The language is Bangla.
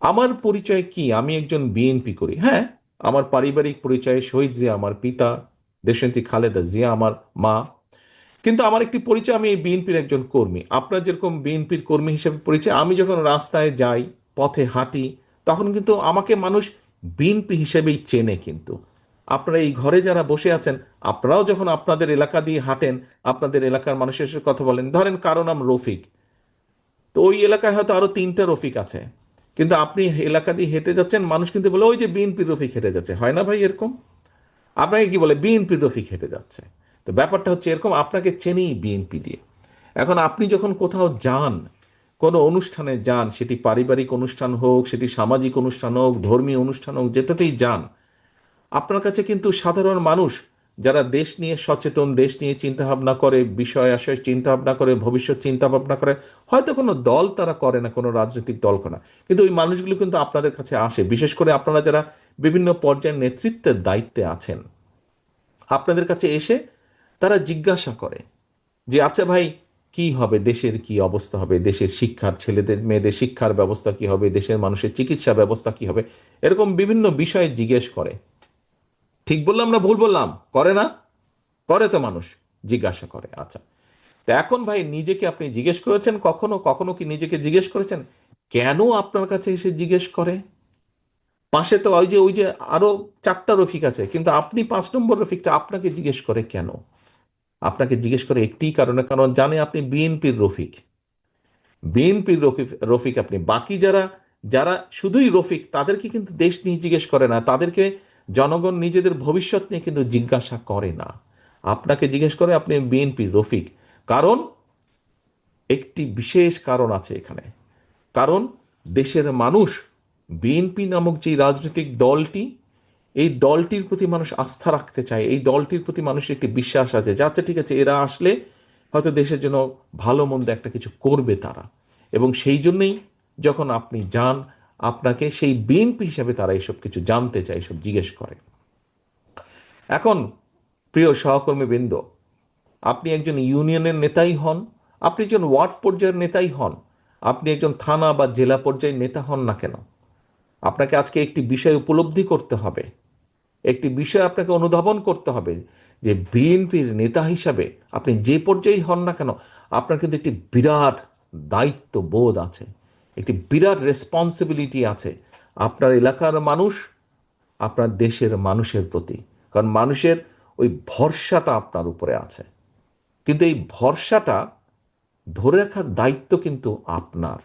আমার পরিচয় কি? আমি একজন বিএনপি করি, হ্যাঁ। আমার পারিবারিক পরিচয় শহীদ জিয়া আমার পিতা, দেশনেত্রী খালেদা জিয়া আমার মা। কিন্তু আমার একটি পরিচয়, আমি এই বিএনপির একজন কর্মী। আপনার যেরকম বিএনপির কর্মী হিসেবে পরিচয়, আমি যখন রাস্তায় যাই, পথে হাঁটি, তখন কিন্তু আমাকে মানুষ বিএনপি হিসেবেই চেনে। কিন্তু আপনারা এই ঘরে যারা বসে আছেন, আপনারাও যখন আপনাদের এলাকা দিয়ে হাঁটেন, আপনাদের এলাকার মানুষের সাথে কথা বলেন, ধরেন কারো নাম রফিক, তো ওই এলাকায় হয়তো আরো 3টা রফিক আছে, কিন্তু আপনি এলাকা দিয়ে হেঁটে যাচ্ছেন, মানুষ কিন্তু বলে ওই যে বিএনপির রফিক হেঁটে যাচ্ছে, হয় না ভাই এরকম? আপনাকে কি বলে? বিএনপির রফিক হেঁটে যাচ্ছে। তো ব্যাপারটা হচ্ছে এরকম, আপনাকে চেনেই বিএনপি দিয়ে। এখন আপনি যখন কোথাও যান, কোনো অনুষ্ঠানে যান, সেটি পারিবারিক অনুষ্ঠান হোক, সেটি সামাজিক অনুষ্ঠান হোক, ধর্মীয় অনুষ্ঠান হোক, যেটাতেই যান, আপনার কাছে কিন্তু সাধারণ মানুষ যারা দেশ নিয়ে সচেতন, দেশ নিয়ে চিন্তা ভাবনা করে, বিষয় আশয় চিন্তা ভাবনা করে, ভবিষ্যৎ চিন্তা ভাবনা করে, হয়তো কোনো দল তারা করে না, কোনো রাজনৈতিক দল করে না, কিন্তু ওই মানুষগুলো কিন্তু আপনাদের কাছে আসে, বিশেষ করে আপনারা যারা বিভিন্ন পর্যায়ে নেতৃত্বের দায়িত্বে আছেন, আপনাদের কাছে এসে তারা জিজ্ঞাসা করে যে আচ্ছা ভাই, কি হবে, দেশের কি অবস্থা হবে, দেশের শিক্ষার, ছেলেদের মেয়েদের শিক্ষার ব্যবস্থা কি হবে, দেশের মানুষের চিকিৎসা ব্যবস্থা কি হবে, এরকম বিভিন্ন বিষয়ে জিজ্ঞেস করে। ঠিক বললাম না ভুল বললাম? করে না? করে তো মানুষ, জিজ্ঞাসা করে। আচ্ছা, তো এখন ভাই, নিজেকে আপনি জিজ্ঞেস করেছেন কখনো? কখনো কি নিজেকে জিজ্ঞেস করেছেন কেন আপনার কাছে এসে জিজ্ঞেস করে? পাশে তো ওই যে আরো 4টা রফিক আছে, কিন্তু আপনি 5 নম্বর রফিকটা আপনাকে জিজ্ঞেস করে কেন? আপনাকে জিজ্ঞেস করে একটি কারণে, কারণ জানে আপনি বিএনপির রফিক। বিএনপির রফিক রফিক আপনি। বাকি যারা যারা শুধুই রফিক, তাদেরকে কিন্তু দেশ নিয়ে জিজ্ঞেস করে না, তাদেরকে জনগণ নিজেদের ভবিষ্যৎ নিয়ে কিন্তু জিজ্ঞাসা করে না। আপনাকে জিজ্ঞেস করে আপনি বিএনপির রফিক। কারণ, একটি বিশেষ কারণ আছে এখানে। কারণ দেশের মানুষ বিএনপি নামক যে রাজনৈতিক দলটি, এই দলটির প্রতি মানুষ আস্থা রাখতে চায়, এই দলটির প্রতি মানুষের একটি বিশ্বাস আছে যে আচ্ছা ঠিক আছে, এরা আসলে হয়তো দেশের জন্য ভালো মন্দ একটা কিছু করবে তারা। এবং সেই জন্যই যখন আপনি যান, আপনাকে সেই বিএনপি হিসাবে তারা এসব কিছু জানতে চায়, এসব জিজ্ঞেস করে। এখন প্রিয় সহকর্মীবৃন্দ, আপনি একজন ইউনিয়নের নেতাই হন, আপনি একজন ওয়ার্ড পর্যায়ের নেতাই হন, আপনি একজন থানা বা জেলা পর্যায়ের নেতা হন না কেন, আপনাকে আজকে একটি বিষয় উপলব্ধি করতে হবে, একটি বিষয় আপনাকে অনুধাবন করতে হবে, যে বিএনপির নেতা হিসাবে আপনি যে পর্যায়েই হন না কেন, আপনার কিন্তু একটি বিরাট দায়িত্ব বোধ আছে, একটি বিরাট রেসপন্সিবিলিটি আছে আপনার এলাকার মানুষ, আপনার দেশের মানুষের প্রতি। কারণ মানুষের ওই ভরসাটা আপনার উপরে আছে, কিন্তু এই ভরসাটা ধরে রাখার দায়িত্ব কিন্তু আপনার।